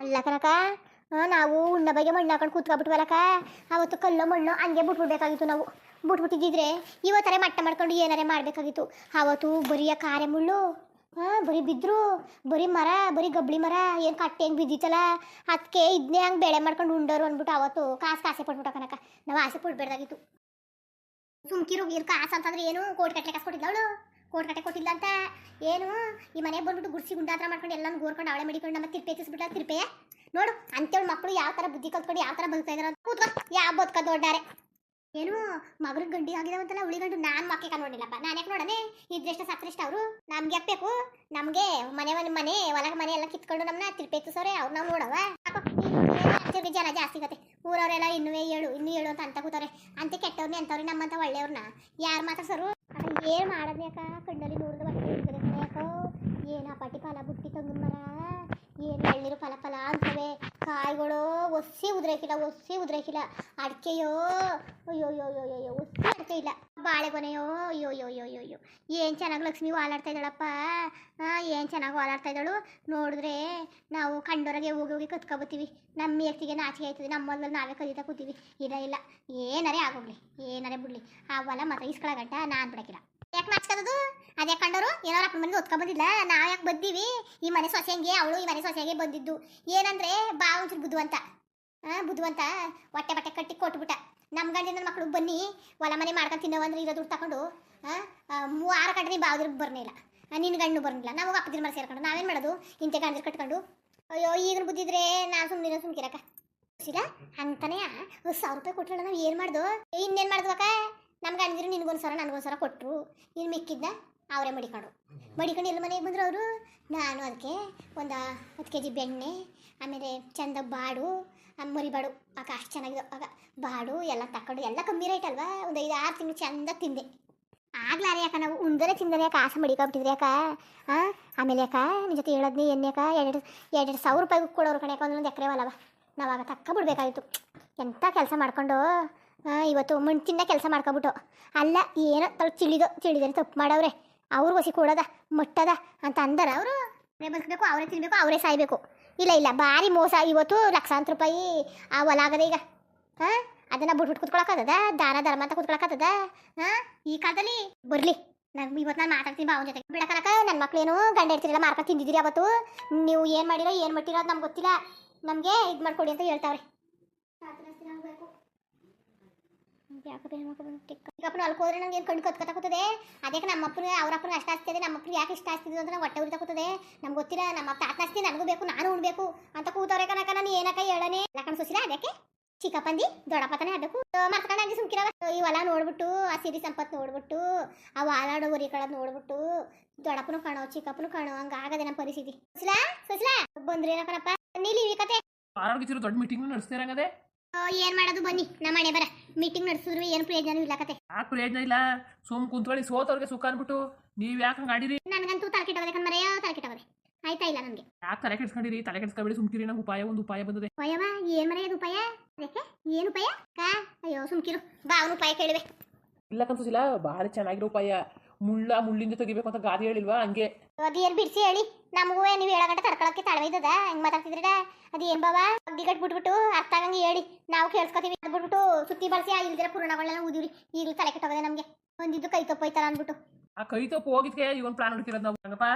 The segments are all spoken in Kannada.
ಅಲ್ಲ ಕನಕ, ನಾವು ಉಣ್ಣ ಬಗ್ಗೆ ಮಣ್ಣು ಹಾಕೊಂಡು ಕೂತ್ಕೊಬಿಟ್ವಲ್ಲಕ್ಕ. ಅವತ್ತು ಕಲ್ಲೋ ಮಣ್ಣು ಹಂಗೆ ಬಿಟ್ಬಿಡ್ಬೇಕಾಗಿತ್ತು ನಾವು. ಬಿಟ್ಬಿಟ್ಟಿದ್ದಿದ್ರೆ ಇವತ್ತಾರೆ ಮಟ್ಟ ಮಾಡ್ಕೊಂಡು ಏನಾರೇ ಮಾಡಬೇಕಾಗಿತ್ತು. ಅವತ್ತು ಬರೀ ಕಾರೆ ಮುಳ್ಳು, ಬರೀ ಬಿದ್ರು, ಬರೀ ಮರ, ಬರೀ ಗಬ್ಳಿ ಮರ, ಏನು ಕಟ್ಟೆ ಹೆಂಗೆ ಬಿದ್ದಿತ್ತಲ್ಲ. ಅದಕ್ಕೆ ಇದನ್ನೇ ಹಂಗೆ ಬೆಳೆ ಮಾಡ್ಕೊಂಡು ಉಂಡರು ಅಂದ್ಬಿಟ್ಟು ಅವತ್ತು ಕಾಸೆ ಪಟ್ಬಿಟ್ಟ ಕನಕ. ನಾವು ಆಸೆ ಪಡ್ಬೇಡ್ದಾಗಿತ್ತು. ಸುಮ್ಕಿರು ಏನು ಕಾಸು ಅಂತಂದ್ರೆ ಏನು ಕೋಟಿ ಕಟ್ಟಲೆ ಕಾಸು ಕೊಟ್ಟಿದ್ದ ಅವಳು. ಕೋಟಿ ಕಟ್ಟೆ ಕೊಟ್ಟಿಲ್ಲ ಅಂತ ಏನು ಈ ಮನೆಗೆ ಬಂದ್ಬಿಟ್ಟು ಗುಡ್ಸಿ ಗುಂಡಾತ್ರ ಮಾಡ್ಕೊಂಡು ಎಲ್ಲಾನು ಗೋರ್ಕೊಂಡು ಅವಳೆ ಮಡಿಕೊಂಡು ನಮ್ಮ ತಿರ್ಪೆ ಎತ್ತಿಸ್ಬಿಟ್ಟ. ತಿರ್ಪೆಯ ನೋಡು ಅಂತೇಳಿ ಮಕ್ಕಳು ಯಾವ ಥರ ಬುದ್ಧಿ ಕಲ್ತ್ಕೊಂಡು ಯಾವ ಥರ ಬದುಕ್ತಾ ಇದಾರೆ ಅಂತ ಕೂತ್ಕೊ. ಯಾವ ಬದುಕ ದೊಡ್ಡಾರೆ ಏನು ಮಗಳಿಗೆ ಗಂಡಿ ಆಗಿದಾವಂತಲ್ಲ. ಉಳಿಗಂಡು ನಾನು ಮಕ್ಕಳು ನೋಡಿಲ್ಲಪ್ಪ. ನಾನು ಯಾಕೆ ನೋಡನೆ? ಇದ್ರೆಷ್ಟ ಸತ್ರೆಷ್ಟ ಅವರು ನಮ್ಗೆ ಎಪ್ಪಬೇಕು. ನಮಗೆ ಮನೆ ಹೊಲಗ ಮನೆ ಎಲ್ಲ ಕಿತ್ಕೊಂಡು ನಮ್ಮನ್ನ ತಿರ್ಪೆ ಎತ್ತಿಸೋರೆ ಅವ್ರು ನಾವು ನೋಡವ. ಜನ ಜಾಸ್ತಿ ಕತೆ ಊರವರೆಲ್ಲ ಇನ್ನೂ ಹೇಳು ಅಂತ ಕೂತವ್ರೆ. ಅಂತ ಕೆಟ್ಟವ್ರನ್ನೇ ಅಂತವ್ರಿ. ನಮ್ಮಂತ ಒಳ್ಳೆಯವ್ರನ್ನ ಯಾರು ಮಾತಾಡ್ಸೋರು? ಏನು ಮಾಡೋದು ಯಾಕ? ಕಣ್ಣಲ್ಲಿ ನೂರದ ಬಟ್ಟೆ ಯಾಕೋ ಏನು ಪಾಟಿ ಫಲ ಬುಟ್ಟಿ ತಂಗಿನ ಮರ ಏನು ಎಳ್ನೀರು ಫಲ ಅಂತವೆ. ಕಾಯಿಗಳು ಒಸಿ ಉದ್ರೇಕಿಲ್ಲ. ಅಡಿಕೆಯೋ ಅಯ್ಯೋ ಒಸಿ ಅಡಿಕೆ ಇಲ್ಲ. ಬಾಳೆಗೊನೆಯೋ ಅಯ್ಯೋ ಏನು ಚೆನ್ನಾಗಿ ಲಕ್ಷ್ಮಿ ಓಲಾಡ್ತಾ ಇದ್ದಾಳಪ್ಪ. ಏನು ಚೆನ್ನಾಗಿ ಓಲಾಡ್ತಾ ಇದ್ದಾಳು ನೋಡಿದ್ರೆ. ನಾವು ಕಂಡೋರಾಗೆ ಹೋಗಿ ಕತ್ಕೊಬತ್ತೀವಿ. ನಮ್ಮ ಎತ್ತಿಗೆ ನಾಚಿಕೆ ಆಯ್ತದೆ. ನಮ್ಮ ಮೊದಲು ನಾವೇ ಕದೀತಾ ಕೂತೀವಿ. ಇಲ್ಲ ಏನಾರೇ ಆಗೋಗ್ಲಿ, ಏನಾರೇ ಬಿಡ್ಲಿ, ಆ ಹೊಲ ಮಾತ್ರ ಇಸ್ಕೊಳಗಂಟ ನಾನು ಬಿಡಕ್ಕಿಲ್ಲ. ಯಾಕೆ ನಾಚ್ಕೋದು? ಅದೇ ಕಂಡವರು ಏನೋ ಅಪ್ಪನ ಮನೆಗೆ ಒತ್ಕೊಂಡ್ಬಂದಿಲ್ಲ. ನಾವು ಯಾಕೆ ಬಂದೀವಿ? ಈ ಮನೆ ಸೊಸೆಂಗೆ ಅವಳು ಈ ಮನೆ ಸೊಸೆಗೆ ಬಂದಿದ್ದು ಏನಂದ್ರೆ ಬಾ ಒಂಚೂರು ಬುದ್ಧವಂತ ಹೊಟ್ಟೆ ಬಟ್ಟೆ ಕಟ್ಟಿ ಕೊಟ್ಬಿಟ್ಟ. ನಮ್ಮ ಗಂಡಿನ ಮಕ್ಕಳು ಬನ್ನಿ ಹೊಲ ಮನೆ ಮಾಡ್ಕೊಂಡು ತಿನ್ನೋವಂದ್ರೆ ಇರೋ ದುಡ್ಡು ತಗೊಂಡು 6 ಗಂಟೆ ಬಾವ್ದಿರ್ ಬರ್ನಿಲ್ಲ, ನಿನ್ನ ಗಂಡು ಬರ್ನಿಲ್ಲ. ನಾವು ಅಪ್ಪದಿನ ಮನೆ ಸೇರ್ಕೊಂಡು ನಾವೇನು ಮಾಡೋದು? ಇಂಥ ಗಂಡಿರು ಕಟ್ಕೊಂಡು ಅಯ್ಯೋ ಈಗಿನ ಬುದ್ಧಿದ್ರೆ ನಾನು ಸುಮ್ಕಿರಕ್ಕ ಸಿಗ ಅಂತಾನೆ 1000 ರೂಪಾಯಿ ಕೊಟ್ಟಲ್ಲ. ನಾವು ಏನು ಮಾಡ್ದು? ಇನ್ನೇನು ಮಾಡ್ದು ಅಕ್ಕ? ನಮ್ಮ ಗಂಡಿದ್ರು ನಿನ್ಗೊಂದು ನನಗೊಂದು ಕೊಟ್ಟರು. ಇನ್ನು ಮಿಕ್ಕಿದ್ದ ಅವರೇ ಮಡಿಕೊಂಡು ಎಲ್ಲ ಮನೆಗೆ ಬಂದರು ಅವರು. ನಾನು ಅದಕ್ಕೆ ಒಂದು 10 kg ಬೆಣ್ಣೆ, ಆಮೇಲೆ ಚಂದ ಬಾಡು, ಮರಿಬಾಡು ಆಗ ಅಷ್ಟು ಚೆನ್ನಾಗಿದ್ದು. ಆಗ ಬಾಡು ಎಲ್ಲ ತಗೊಂಡು ಎಲ್ಲ ಕಮ್ಮಿ ರೇಟ್ ಅಲ್ವಾ. ಒಂದು 5-6 ತಿಂಗಳು ಚಂದ ತಿಂದೆ. ಆಗ್ಲಾರೆ ಯಾಕ ನಾವು ಉಂದರೆ ತಿಂದರೆ ಯಾಕೆ ಆಸೆ ಮಡಿಕೊಬಿಟ್ಟಿದ್ರೆ ಯಾಕ? ಆಮೇಲೆ ಯಾಕ ನಿನ್ನ ಜೊತೆ ಹೇಳದ್ನಿ ಎಣ್ಣೆ ಯಾಕ 2,000 ರೂಪಾಯಿಗೆ ಕೊಡೋರು ಕಣೆ. ಒಂದೊಂದು ಎಕರೆ ಹೊಲವ ನಾವಾಗ ತಕ್ಕ ಬಿಡ್ಬೇಕಾಗಿತ್ತು. ಎಂಥ ಕೆಲಸ ಮಾಡ್ಕೊಂಡು ಇವತ್ತು ಮಣ್ಣು ತಿನ್ನ ಕೆಲಸ ಮಾಡ್ಕೊಬಿಟ್ಟು. ಅಲ್ಲ ಏನೋ ತಿಳಿದರೆ ತಪ್ಪು ಮಾಡವ್ರೆ. ಅವ್ರು ಹೊಸಿ ಕೊಡೋದ ಮಟ್ಟದ ಅಂತ ಅಂದಾರ. ಅವರು ಅವರೇ ಬದುಕಬೇಕು, ಅವರೇ ತಿನ್ನಬೇಕು, ಅವರೇ ಸಾಯ್ಬೇಕು. ಇಲ್ಲ ಭಾರಿ ಮೋಸ. ಇವತ್ತು ಲಕ್ಷಾಂತರ ರೂಪಾಯಿ ಆ ಹೊಲ ಆಗದೆ ಈಗ. ಅದನ್ನು ಬಿಟ್ಬಿಟ್ಟು ಕುತ್ಕೊಳಕ್ಕದ? ದಾನ ಧರ್ಮ ಅಂತ ಕುತ್ಕೊಳಕ್ಕದ? ಈ ಕಾಲದಲ್ಲಿ ಬರಲಿ. ಇವತ್ತು ನಾನು ಮಾತಾಡ್ತೀನಿ ಬಾವನ ಜೊತೆ. ಬಿಡಕನಕ ನನ್ನ ಮಕ್ಳೇನು ಗಂಡ ಇರ್ತಿರಲ್ಲ ಮಾರ್ಕೊಂಡು ತಿಂದಿದ್ದೀರಿ ಅವತ್ತು. ನೀವು ಏನು ಮಾಡಿರೋ ಏನು ಮಟ್ಟಿರೋ ಅದು ನಮ್ಗೆ ಗೊತ್ತಿಲ್ಲ. ನಮಗೆ ಇದು ಮಾಡ್ಕೊಡಿ ಅಂತ ಹೇಳ್ತಾವ್ರೆ. ಯಾಕಪ್ಪನ ಅಲ್ಕ ಹೋದ್ರೆ ನಂಗೆ ಏನು ಕಣ್ಣು ಕತ್ಕೊತದೆ. ಅದಕ್ಕೆ ನಮ್ಮಪ್ಪನ ಅವ್ರಪ್ಪನ ಅಷ್ಟ ಆಸ್ತಿದೆ, ನಮ್ಮಪ್ಪನಿಗೆ ಯಾಕೆ ಇಷ್ಟ ಆಸ್ತಿದ್ದು ಅಂತ ಹೊಟ್ಟೆ ಉರಿತಾ ಕೂತದೆ. ನಮ್ಗೆ ಗೊತ್ತಿಲ್ಲ. ನಮ್ಮ ತಾತನ ಆಸ್ತಿ ನನಗೂ ಬೇಕು, ನಾನು ಉಣ್ಬೇಕು ಅಂತ ಕೂತವ್ರೆ ಕನಕ. ನಾನು ಏನಕ್ಕ ಹೇಳನೆ ಲಕಣ್ ಸೊಸಿರ ಅದಕ್ಕೆ ಚಿಕ್ಕಪ್ಪಂದಿ ದೊಡ್ಡಪ್ಪತನೇ ಆಡಬೇಕು ಮರ್ಕೊಂಡು ಹಂಗೆ ಸುಮ್ಕಿರವ. ಈ ಹೊಲ ನೋಡ್ಬಿಟ್ಟು, ಆ ಸಿರಿ ಸಂಪತ್ತು ನೋಡ್ಬಿಟ್ಟು, ಆ ವಾಲಾಡೋ ಉರಿ ಕಳದ್ ನೋಡ್ಬಿಟ್ಟು ದೊಡ್ಡಪ್ಪನು ಕಾಣೋ ಚಿಕ್ಕಪ್ಪನು ಕಾಣೋ ಹಂಗಾಗದೆ ನಮ್ಮ ಪರಿಸ್ಥಿತಿ. ಸುಸ್ಲಾ ಬಂದ್ರಿ ಏನಕ್ಕನಪ್ಪ ನೀಲಿ ಈ ಕತೆ ದೊಡ್ಡ ಮೀಟಿಂಗ್ ನಡೆಸ್ತಿರಂಗದೆ. ಏನ್ ಮಾಡೋದು ಬನ್ನಿ ನಮ್ಮ ಮನೆ ಬರ. ಮೀಟಿಂಗ್ ನಡೆಸಿದ್ರು ಏನು ಪ್ರಯೋಜನ ಇಲ್ಲ ಕತೆ. ಯಾಕೆ ಪ್ರಯೋಜನ ಇಲ್ಲ? ಕುಂತ್ಕೊಳ್ಳಿ. ಸೋತವ್ರಿಗೆ ಸುಖ ಅನ್ಬಿಟ್ಟು ನೀವ್ ಯಾಕೆ ಹಂಗೆ ಆಡಿರಿ? ನನಗಂತೂ ತಲೆ ಕೆಟ್ಟವದೆ ಕಣ್ಮರೆಯ, ತಲೆ ಕೆಟ್ಟವದೆ. ಆಯ್ತಾ ಇಲ್ಲ ನನಗೆ. ಯಾಕೆ ತಲೆ ಕೆಡ್ಸ್ಕೊಂಡಿರಿ? ತಲೆ ಕೆಡ್ಸ್ಕೊಬೇಡಿ, ಸುಮ್ಕಿರಿ. ನಂಗೆ ಒಂದು ಉಪಾಯ ಬಂದದೆ. ಉಪಾಯವ ಏನ್ ಮರೆಯದು ಉಪಾಯ? ಅದಕ್ಕೆ ಏನು ಉಪಾಯ ಅಯ್ಯೋ ಸುಮ್ಕಿರು ಬಾ. ಅವನು ಉಪಾಯ ಕೇಳಿವೆ. ಇಲ್ಲ ಕನ್ಸಿಲ್ಲ, ಭಾಳ ಚೆನ್ನಾಗಿರೋ ಉಪಾಯ. ಮುಳ್ಳಿಂದ ತೆಗಿಬೇಕು ಅಂತ ಗಾದಿ ಹೇಳಿಲ್ವಾ? ಹಂಗೆ ಅದೇನು ಬಿಡಿಸಿ ಹೇಳಿ. ನಮಗೂ ನೀವು ಹೇಳಗಂಟ ತಡ್ಕೊಳಕ್ಕೆ ತಾಳ್ಮೆ ಇದ್ದದ? ಹೆಂಗ್ ಮಾತಾಡ್ತಿದ್ರ? ಅದೇನ್ ಬಾವ ಗಿಗಟ್ ಬಿಟ್ಬಿಟ್ಟು ಅರ್ಥ ಆಗಂಗೆ ಹೇಳಿ, ನಾವು ಕೇಳಿಸ್ಕೊತೀವಿ. ಅದು ಬಿಟ್ಬಿಟ್ಟು ಸುತ್ತಿ ಬಳಸಿ ಆ ಇಲ್ದಿರ ಪುರಾಣಗಳನ್ನ ಓದಿವ್ರಿ. ಈಗಲೂ ತಲೆ ಕೆಟ್ಟೋಗದೆ ನಮಗೆ. ಒಂದಿದ್ದು ಕೈ ತಪ್ಪೋಯ್ತಾರ ಅಂದ್ಬಿಟ್ಟು. ಆ ಕೈ ತಪ್ಪು ಹೋಗಿದ್ಕೆ ಇವನ್ ಪ್ಲಾನ್ ಹುಡುಕಿರೋದು ನಾವು. ರಂಗಪ್ಪ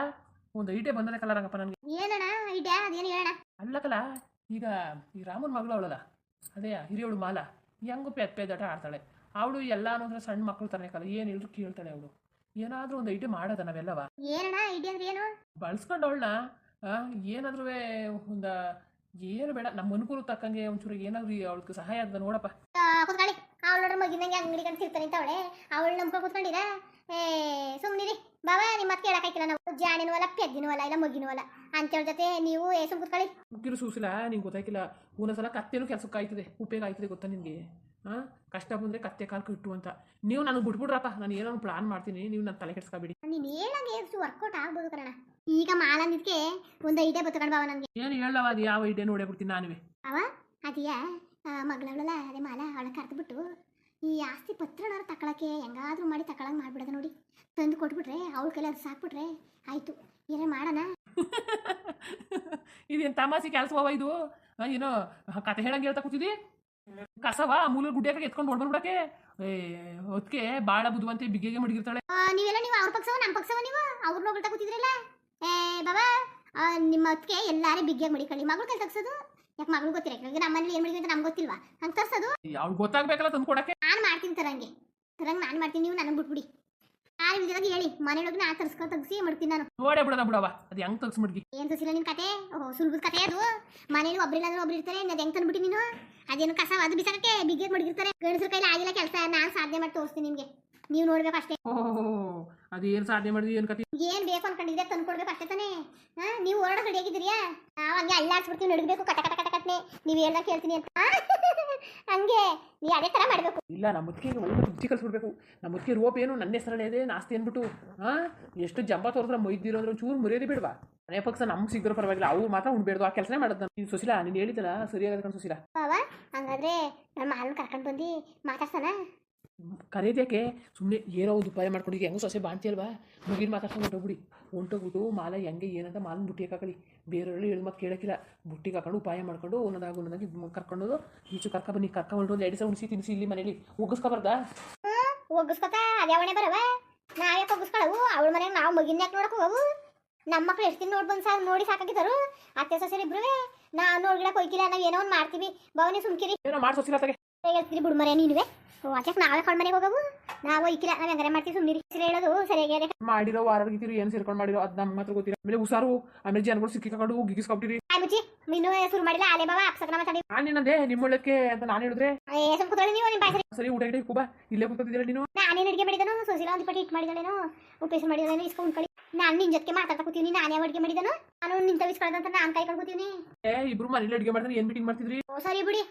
ಒಂದು ಐಟೆ ಬಂದದೆ ಕಲ್ಲ ರಂಗಪ್ಪ ನನಗೆ. ಏನಣ್ಣ ಐಡಿಯಾ? ಅದೇನು ಹೇಳೋಣ. ಅಲ್ಲಕಲ್ಲ, ಈಗ ಈ ರಾಮನ ಮಗಳು ಅವಳಲ್ಲ, ಅದೇ ಹಿರಿಯವಳು ಮಾಲ, ಹೆಂಗು ಪೆದ್ದಾಟ ಆಡ್ತಾಳೆ ಅವಳು. ಎಲ್ಲ ಅನ್ನೋದ್ರೆ ಸಣ್ಣ ಮಕ್ಕಳು ತರನೇ ಕಲ್ಲ, ಏನು ಹೇಳಿದ್ರು ಕೇಳ್ತಾಳೆ ಅವಳು. ಏನಾದ್ರೂ ಒಂದು ಐಟೆ ಮಾಡೋದ ನಾವೆಲ್ಲವ. ಏನಣ್ಣ ಐಡಿಯಾ ಅಂದ್ರೆ ಏನು? ಬಳಸ್ಕೊಂಡು ಅವಳನ್ನ ಏನಾದ್ರೂ ಒಂದು ಏನು ಬೇಡ, ನಮ್ಮ ಅನುಕೂಲ ತಕ್ಕಂಗೆ ಒಂಚೂರು ಏನಾದ್ರು ಅವಳಿಗೆ ಸಹಾಯ ಆಗ್ತದೆ ನೋಡಪ್ಪ. ಕುತ್ಕೊಳ್ಳಿ. ಅವಳು ನೋಡ್ರ ಮಗಿನಂಗೆ ಅಂಗಡಿ ಕಂಡು ತಿರ್ತಾನೆ ಅಂತವಳೆ. ಅವಳು ನಂಬ್ಕೊಂಡು ಕುತ್ಕೊಂಡಿರ. ಸುಮ್ಮನಿರಿ ಬಾಬಾ. ನಿಮ್ಮ ಮತ್ತೆ ಕೇಳಕ್ಕಾಯ್ತಿಲ್ಲ ನಾವು. ಜಾಣಿನೂ ಅಲ್ಲ, ಪೆದ್ದಿನೂ ಅಲ್ಲ, ಇಲ್ಲ ಮಗಿನೂ ಅಲ್ಲ ಅಂತೇಳ ಜೊತೆ ನೀವು ಸುಮ್ ಕುತ್ಕೊಳ್ಳಿ. ಮುಗ್ಗಿರು ಸೂಸಿಲ್ಲ, ನಿಂಗೆ ಗೊತ್ತಾಯ್ತಿಲ್ಲ. ಒಂದೊಂದ್ಸಲ ಕತ್ತೆನೂ ಕೆಲಸಕ್ಕೆ ಆಯ್ತದೆ, ಉಪಯೋಗ ಆಯ್ತದೆ ಗೊತ್ತಾ ನಿನಗೆ? ಕಷ್ಟ ಬಂದರೆ ಕತ್ತೆ ಕಾಲು ಕಟ್ಟು ಅಂತ. ನೀವು ನನಗೆ ಬಿಟ್ಬಿಡ್ರಪ್ಪ, ನಾನು ಏನೋ ಪ್ಲಾನ್ ಮಾಡ್ತೀನಿ, ನೀವು ನನ್ನ ತಲೆ ಕೆಡ್ಸ್ಕೊಬೇಡಿ. ನೀನು ಹೇಳಂಗೆ ವರ್ಕೌಟ್ ಆಗ್ಬೋದು ಕಣ. ಈಗ ಮಾಲಂದಿದ್ಕೆ ಒಂದು ಐಡಿಯಾ ಬತ್ಕೊಂಡು ಬಾವ ನನಗೆ. ಏನು ಹೇಳವ? ಅದು ಯಾವ ಐಡಿಯಾ ನೋಡೇ ಬಿಡ್ತೀನಿ ನಾನುವೇ. ಅವ ಅದೆಯಾ ಮಗಳವಳಲ್ಲ, ಅದೇ ಮಾಲ ಅವಳ ಕರೆದ್ಬಿಟ್ಟು ಈ ಆಸ್ತಿ ಪತ್ರನಾರು ತಗೊಳಕ್ಕೆ ಹೆಂಗಾದ್ರೂ ಮಾಡಿ ತಗೊಳಂಗೆ ಮಾಡ್ಬಿಡೋದು ನೋಡಿ. ತಂದು ಕೊಟ್ಬಿಟ್ರೆ ಅವಳ ಕೈಲಿ ಅದು ಸಾಕ್ಬಿಟ್ರೆ ಆಯಿತು. ಏನೇ ಮಾಡೋಣ. ಇದೇನು ತಮಾಷೆ ಕೆಲಸವ ಇದು? ಏನೋ ಕತೆ ಹೇಳಂಗೆ ಹೇಳ್ತಾ ಕೂತಿದ್ದಿ. ಕಸವ ಮೂಲ ಗುಡ್ಡಿಯಾಗ ಎತ್ಕೊಂಡು ಹೊಡ್ಬಂದ್ಬಿಡಕ್ಕೆ ಹೊತ್ತಿಗೆ ಭಾಳ ಬುದ್ಧಿವಂತೆ ಬಿಗ್ಗೆಗೆ ಮಡಗಿರ್ತಾಳೆ. ನೀವು ಅವ್ರ ಪಕ್ಷವ ನಮ್ಮ ಪಕ್ಷವ, ನೀವು ಅವ್ರನ್ನ ಹೋಗ್ತಾ ಕೂತಿದ್ರಲ್ಲ. ಬಾಬಾ ನಿಮ್ಮ ಹೊತ್ತಿಗೆ ಎಲ್ಲಾರೇ ಬಿಗ್ಗಿಯಾಗಿ ಮಡಿಕೊಳ್ಳಿ. ಮಗಳು ಕೈ ತಗ್ಸೋದು ಯಾಕೆ? ಮಗಳು ಗೊತ್ತಿರ ನಮ್ಮ ಮನೇಲಿ ಏನು ಮಾಡಿದ್ವಿ ಅಂತ ನಮ್ಗೆ ಗೊತ್ತಿಲ್ವಾ? ಹಂಗೆ ತರ್ಸೋದು ಅವ್ಳು ಗೊತ್ತಾಗ್ಬೇಕಲ್ಲ ತಂದು ಕೊಡಕ್ಕೆ. ನಾನು ಮಾಡ್ತೀನಿ ತರಂಗೆ ನಾನು ಮಾಡ್ತೀನಿ, ನೀವು ನನಗೆ ಬಿಟ್ಬಿಡಿ. ಯಾರು ಇಲ್ದಾಗ ಹೇಳಿ, ಮನೆಯೊಳಗೆ ನಾ ತರ್ಸ್ಕೊಂಡು ತೆಗ್ಸಿ ಮಾಡ್ತೀನಿ ನಾನು. ನೋಡೇ ಬಿಡೋದ ಬಿಡವ, ಅದು ಹೆಂಗ್ ತಗ್ಸಿ ಮಡ್ಗಿ. ಏನು ತೋರಿಸಿಲ್ಲ ನಿನ್ನ ಕತೆ? ಸುಲಭದ ಕತೆ ಅದು. ಮನೇಲಿ ಒಬ್ರಿಲ್ಲ ಅಂದ್ರೆ ಒಬ್ರು ಇರ್ತಾರೆ, ಅದು ಹೆಂಗೆ ತಂದ್ಬಿಟ್ಟು ನೀನು ಅದೇನು ಕಸ ಅದು ಬಿಸಾಕಕ್ಕೆ ಬಿಗ್ಗೆಗೆ ಮಡಗಿರ್ತಾರೆ. ಗಂಡಸ್ರ ಕೈಲಿ ಆಗಿಲ್ಲ ಕೆಲಸ, ನಾನು ಸಾಧನೆ ಮಾಡಿ ತೋರಿಸ್ತೀನಿ ನಿಮಗೆ, ನೀವು ನೋಡ್ಬೇಕು ಅಷ್ಟೇ. ಅದೇನು ಸಾಧನೆ ಮಾಡಿದ್ವಿ ಏನು ಕತೆ? ಏನು ಬೇಕು ಅನ್ಕೊಂಡಿದ್ರೆ ತಂದು ಕೊಡ್ಬೇಕು ಅಷ್ಟೇ ತಾನೇ. ನೀವು ಹೊರಡ ರೆಡಿಯಾಗಿದ್ದೀರಿಯಾ? ನಾವು ಹಂಗೆ ಅಲ್ಲಾಡ್ಸ್ಬಿಡ್ತೀವಿ, ನಡಗಬೇಕು ಕಟ ಕಟ ಕಟ ಕಟ್ನೆ. ನೀವು ಹೇಳ್ದಾಗ ಕೇಳ್ತೀನಿ ಅಂತ ಹಂಗೆ ನೀವು ಅದೇ ಥರ ಮಾಡಬೇಕು. ಇಲ್ಲ, ನಮ್ಮ ಮುತ್ತಿಗೆ ಒಳ್ಳೆ ಬುದ್ಧಿ ಕಲಿಸ್ಬಿಡ್ಬೇಕು. ನಮ್ಮ ಮುತ್ತಿಗೆ ರೋಪ್ ಏನು ನನ್ನ ಹೆಸರಲ್ಲೇ ಇದೆ ನಾಸ್ತಿ ಅಂದ್ಬಿಟ್ಟು ಎಷ್ಟು ಜಂಬ ತೋರಿದ್ರೆ ಮೊಯ್ದಿರೋ ಅಂದ್ರೆ ಚೂರು ಮುರಿಯೋದೇ ಬಿಡ್ವಾ. ಮನೆ ಪಕ್ಷ ನಮ್ಗೆ ಸಿಗ್ದಿರೋ ಪರವಾಗಿಲ್ಲ, ಅವ್ರು ಮಾತ್ರ ಉಣ್ಬೇಡ್ದು. ಆ ಕೆಲಸನೇ ಮಾಡೋದು ನಾನು. ನೀನು ಸುಶೀಲಾ, ನೀನು ಹೇಳಿದ್ದಲ್ಲ ಸರಿಯಾಗಿ ಕಣ್ ಸುಶೀಲಾ. ಹಂಗಾದ್ರೆ ನಾನು ಮಾಲನ್ನು ಕರ್ಕೊಂಡು ಬಂದು ಮಾತಾಡ್ಸೋಣ. ಕರೆಯೋದ್ಯಾಕೆ? ಸುಮ್ಮನೆ ಏನೋ ಒಂದು ಉಪಾಯ ಮಾಡ್ಕೊಂಡು ಈಗ ಹೆಂಗೂ ಸೊಸೆ ಬಾಣ್ತಿ ಅಲ್ವಾ, ಮುಗಿನ ಮಾತಾಡ್ಕೊಂಡು ಹೊಂಟೋಗ್ಬಿಟ್ಟು ಮಾಲ ಹೆಂಗೆ ಏನಂತ ಮಾಲನ್ನ ಬುಟ್ಟಿಗೆ ಹಾಕಲಿ. ಬೇರೆಯವ್ರಲ್ಲಿ ಹೇಳಿ ಮತ್ತೆ ಕೇಳೋಕ್ಕಿಲ್ಲ. ಬುಟ್ಟಿಗೆ ಹಾಕೊಂಡು ಉಪಾಯ ಮಾಡ್ಕೊಂಡು ಒಂದೊಂದಾಗಿ ಕರ್ಕೊಂಡು ಈಚು ಬನ್ನಿ ಕರ್ಕೊಂಡು ಒಂದು 2 ದಿವಸ ಉಣಿಸಿ ತಿನ್ನಿಸಿ ಇಲ್ಲಿ ಮನೇಲಿ ಒಗ್ಗಿಸ್ಕೊಬಾರ್ದಾ? ಒಗ್ಗಿಸ್ಕೊತ ಅದ್ಯಾವಣೆ ಬರವ? ನಾವ್ಯಾಕೆ ಒಗ್ಗಿಸ್ಕೊಳ್ಳವು? ಅವಳ ಮನೆಗೆ ನಾವು ಮಗಿನ ಯಾಕೆ ನೋಡಕ್ಕೆ ಹೋಗವು? ನಮ್ಮ ಮಕ್ಳು ಎಷ್ಟು ದಿನ ನೋಡಿ ಸಾಕಾಗಿದ್ದಾರು. ಅತ್ತೆ ಸೊಸೆರು ಇಬ್ರು ನಾವು ನೋಡ್ಗಿಡಕ್ಕೆ ಹೋಯ್ಕಿಲ್ಲ, ನಾವು ಏನೋ ಒಂದು ಮಾಡ್ತೀವಿ. ಭವನಿ ಸುಮ್ಕಿರಿ, ಏನೋ ಮಾಡಿ ಸೊಸಿಲ್ಲ ತಗೆ ಹೇಳ್ತೀರಿ ಬಿಡು ಮರೆ ನೀನುವೆ. ಅದಕ್ಕೆ ನಾವೇ ಕಳ್ ಮನೆಗೆ ಹೋಗವು? ನಾವು ಹೋಯ್ಕಿಲ್ಲ, ನಾವು ಹೆಂಗಾರೆ ಮಾಡ್ತೀವಿ ಸುಮ್ಮನಿರಿ. ಹೇಳೋದು ಸರಿಯಾಗಿ ಮಾಡಿರೋ ವಾರಗಿರು ಏನು ಸೇರ್ಕೊಂಡು ಮಾಡಿರೋ ಅದು ನಮ್ಮ ಮಾತ್ರ ಗೊತ್ತಿಲ್ಲ. ಆಮೇಲೆ ಹುಷಾರು, ಆಮೇಲೆ ಜನಗಳು ಸಿಕ್ಕಿಕೊಂಡು ಗಿಗಿಸ್ಕೊಬಿಟ್ಟಿರಿ. ಮುಚ್ಚಿ ಇನ್ನೂ ಶುರು ಮಾಡಿಲ್ಲ. ಆಲೆ ಬಾಬಾ ಅಪ್ಸಕನ ಮಾತಾಡಿ. ನಾನು ಏನಂದೆ ನಿಮ್ಮೊಳಕ್ಕೆ ಅಂತ ನಾನು ಹೇಳಿದ್ರೆ ಸ್ವಲ್ಪ ಕೂತ್ಕೊಳ್ಳಿ ನೀವು ನಿಮ್ಮ ಬಾಯಿ. ಸರಿ ಊಟ ಇಟ್ಟು ಕೂಬಾ, ಇಲ್ಲೇ ಕೂತಿದ್ದೀರ ನೀನು. ನಾನೇನು ಅಡುಗೆ ಮಾಡಿದನು? ಸೋಸಿಲ್ಲ ಒಂದು ಪಟ್ಟಿ ಇಟ್ಟು ಮಾಡಿದಳೇನೋ, ಉಪೇಶ ಮಾಡಿದಳೇನೋ, ಇಸ್ಕೊಂಡು ಕಳಿ. ನಾನು ನಿನ್ನ ಜೊತೆ ಮಾತಾಡ್ತಾ ಕೂತೀನಿ. ನಾನೇ ಅಡುಗೆ ಮಾಡಿದನು, ನಾನು ನಿಂತ ಇಸ್ಕೊಳ್ಳೋದಂತ ನಾನು ಕೈ ಕೂತೀನಿ. ಇಬ್ರು ಮನೇಲಿ ಅಡುಗೆ ಮಾಡಿದ್ರೆ ಏನು ಮೀಟಿಂಗ್ ಮಾಡ್ತಿದ್ರಿ? ಓ ಸರಿ ಬಿಡಿ,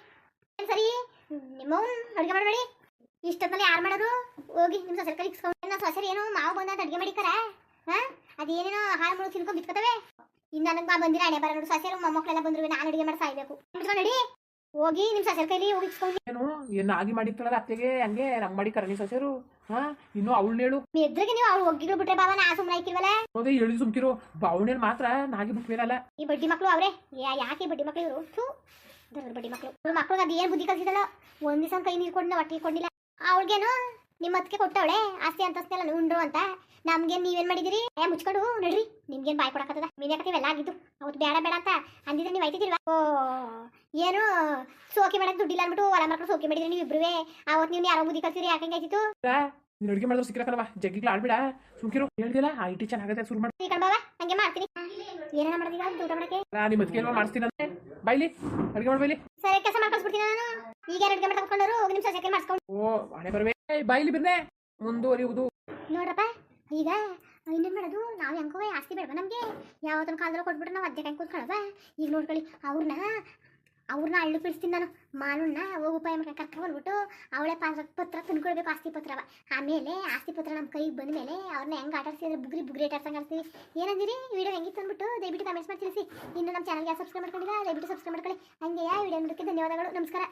ಸರಿ. ನಿಮ್ಮವ್ನು ಅಡುಗೆ ಮಾಡಬೇಡಿ. ಇಷ್ಟೊತ್ತಲ್ಲಿ ಯಾರು ಮಾಡೋರು? ಹೋಗಿ ನಿಮ್ಮ ಸೊಸೆ ಕೈ ಇಸ್ಕೊಂಡು. ಸೊಸೆರು ಏನೋ ಮಾವು ಬಂದ ಅಡುಗೆ ಮಾಡಿಕರ ಅದೇನೇನೋ ಹಾಳು ಮುಳು ತಿನ್ಕೊಂಡು ಬಿತ್ಕೋತವೆ. ಇನ್ನು ನನಗೆ ಬಂದಿರ ಹಣೆ ಬರ ನೋಡು. ಸೊಸೆರು ಮೊಮ್ಮಕ್ಕಳೆಲ್ಲ ಬಂದ್ರು, ನಾನು ಅಡುಗೆ ಮಾಡಿ ಸಾಯ್ಬೇಕು. ನಡಿ ಹೋಗಿ ನಿಮ್ಮ ಸೊಸೆರ ಕೈಲಿ ಹೋಗಿ ಇಸ್ಕೊಂಡು. ಏನು ಆಗಿ ಮಾಡಿರ್ತಾಳಲ್ಲ ಅತ್ತೆಗೆ, ಹಂಗೆ ನಂಗೆ ಮಾಡಿ ಕರಣಿ ಸೊಸೆರು. ಇನ್ನು ಅವಳು ಹೇಳು ಎದ್ರಿಗೆ ನೀವು ಅವ್ಳು ಒಗ್ಗಿಗಳು ಬಿಟ್ರೆ ಬಾಬಾ ನಾ ಸುಮ್ಮನೆ ಆಯ್ತಿಲ್ವಲ್ಲ. ಹೌದೇ ಹೇಳಿ ಸುಮ್ಕಿರು. ಅವಳೇನು ಮಾತ್ರ ನಾಗಿ ಬಿಟ್ವೇನಲ್ಲ. ಈ ಬಡ್ಡಿ ಮಕ್ಕಳು ಅವ್ರೆ, ಯಾಕೆ ಬಡ್ಡಿ ಮಕ್ಕಳು ಇವರು? ಬಡ್ಡಿ ಮಕ್ಕಳು ಮಕ್ಳಿಗೆ ಅದು ಏನು ಬುದ್ಧಿ ಕಲಿಸಿದಲ್ಲ. ಒಂದು ದಿವಸ ಕೈ ನೀರು ಕೊಟ್ಟು ಒಟ್ಟಿಗೆ ಕೊಡಲಿಲ್ಲ. ಅವಳಿಗೇನು ನಿಮ್ಮ ಹತ್ತಿಗೆ ಕೊಟ್ಟವಳೆ ಆಸ್ತಿ ಅಂತಸ್ನೆಲ್ಲ ಉಂಡ್ರು ಅಂತ. ನಮ್ಗೇನು ನೀವೇನು ಮಾಡಿದಿರಿ? ಮುಚ್ಕೊಂಡು ನಡ್ರಿ, ನಿಮ್ಗೇನು ಬಾಯ್ ಕೊಡಕತ್ತದ? ಮೀನಾಕತ್ತೀವೆಲ್ಲ ಆಗಿದ್ದು ಅವತ್ತು ಬೇಡ ಬೇಡ ಅಂತ ಅಂದಿದ್ರೆ ನೀವು ಆಯ್ತಿದಿಲ್ವಾ? ಓ ಏನು ಸೋಕಿ ಮಾಡಕ್ಕೆ ದುಡ್ಡಿಲ್ಲ ಅಂದ್ಬಿಟ್ಟು ಹೊಲ ಮಕ್ಕಳು ಸೋಕಿ ಮಾಡಿದ್ರಿ ನೀವು ಇಬ್ರುವೆ. ಅವತ್ತು ನೀವು ಯಾರೋ ಬುದ್ಧಿ ಕಲ್ಸಿರಿ, ಯಾಕೆ ಆಯ್ತಿತ್ತು? ನೀನು ಅಡುಗೆ ಮಾಡಿದ್ರೆ ಸಿಕ್ಕಿರಕಲ್ವಾ, ಜಗ್ಗಿಗಳು ಆಡ್ಬೇಡ ಸುಮ್ಕಿರು. ಹೇಳ್ದಿಲ್ಲ ಆ ಐಟಿ ಚೆನ್ನಾಗತ್ತೆ, ಶುರು ಮಾಡಿ ಬಾಬಾ ಹಂಗೆ ಮಾಡ್ತೀನಿ. ಏನೇನ ಮಾಡೋದೀಗ ಊಟ ಮಾಡಕ್ಕೆ? ನಿಮ್ಮ ಅದಕ್ಕೆ ಏನೋ ಮಾಡಿಸ್ತೀನಿ ಅಂದ್ರೆ ಬೈಲಿ ಅಡುಗೆ ಮಾಡಿ ಬೈಲಿ. ಸರಿ ಕೆಲಸ ಮಾಡ್ಕೊಳ್ಸ್ಬಿಡ್ತೀನಿ ನಾನು. ಈಗ ಅಡುಗೆ ಮಾಡಿ ತಗೊಂಡ್ರು ಹೋಗಿ ನಿಮ್ಮ ಸೊಸೆ ಕೈ ಮಾಡಿಸ್ಕೊಂಡು. ಓ ಹಣೆ ಬರವೇ ಬೈಲಿ ಬಿರ್ನೆ ಮುಂದುವರಿಯುವುದು. ನೋಡ್ರಪ್ಪ ಈಗ ಇನ್ನೇನು ಮಾಡೋದು? ನಾವು ಹೆಂಗೋ ಆಸ್ತಿ ಬೇಡವಾ ನಮಗೆ? ಯಾವತ್ತೊಂದು ಕಾಲದಲ್ಲಿ ಕೊಟ್ಬಿಟ್ರೆ ನಾವು ಅದೇ ಕೈ ಕೂತ್ಕೊಳ್ಳೋದ? ಈಗ ನೋಡ್ಕೊಳ್ಳಿ ಅವ್ರನ್ನ ಅಳ್ಳು ಬಿಡಿಸ್ತೀನಿ ನಾನು. ಮಾನನ್ನ ಹೋಗಿ ಉಪಾಯ ಕರ್ಕೊಂಡ್ಬಿಟ್ಟು ಅವಳೇ ಪತ್ರ ತಂದ್ಕೊಳ್ಬೇಕು, ಆಸ್ತಿ ಪತ್ರವ. ಆಮೇಲೆ ಆಸ್ತಿ ಪತ್ರ ನಮ್ಮ ಕೈಗೆ ಬಂದ ಮೇಲೆ ಅವ್ರನ್ನ ಹೆಂಗೆ ಆಟಾಡ್ಸಿದ್ರೆ ಬುಗ್ರಿ ಆಟಾಡ್ಸಂಗೆ ಆಡ್ತೀವಿ. ಏನಂದಿರಿ? ವಿಡಿಯೋ ಹೆಂಗಿತ್ತು ಅಂದ್ಬಿಟ್ಟು ದಯವಿಟ್ಟು ಕಮೆಂಟ್ಸ್ ಮಾಡಿ ತಿಳಿಸಿ. ಇನ್ನು ನಮ್ಮ ಚಾನಲ್ಗೆ ಸಬ್ಸ್ಕ್ರೈಬ್ ಮಾಡ್ಕೊಂಡಿಲ್ಲ, ದಯವಿಟ್ಟು ಸಬ್ಸ್ಕ್ರೈಬ್ ಮಾಡ್ಕೊಳ್ಳಿ. ಹಂಗೆ ವಿಡಿಯೋ ನೋಡೋಕ್ಕೆ ಧನ್ಯವಾದಗಳು. ನಮಸ್ಕಾರ.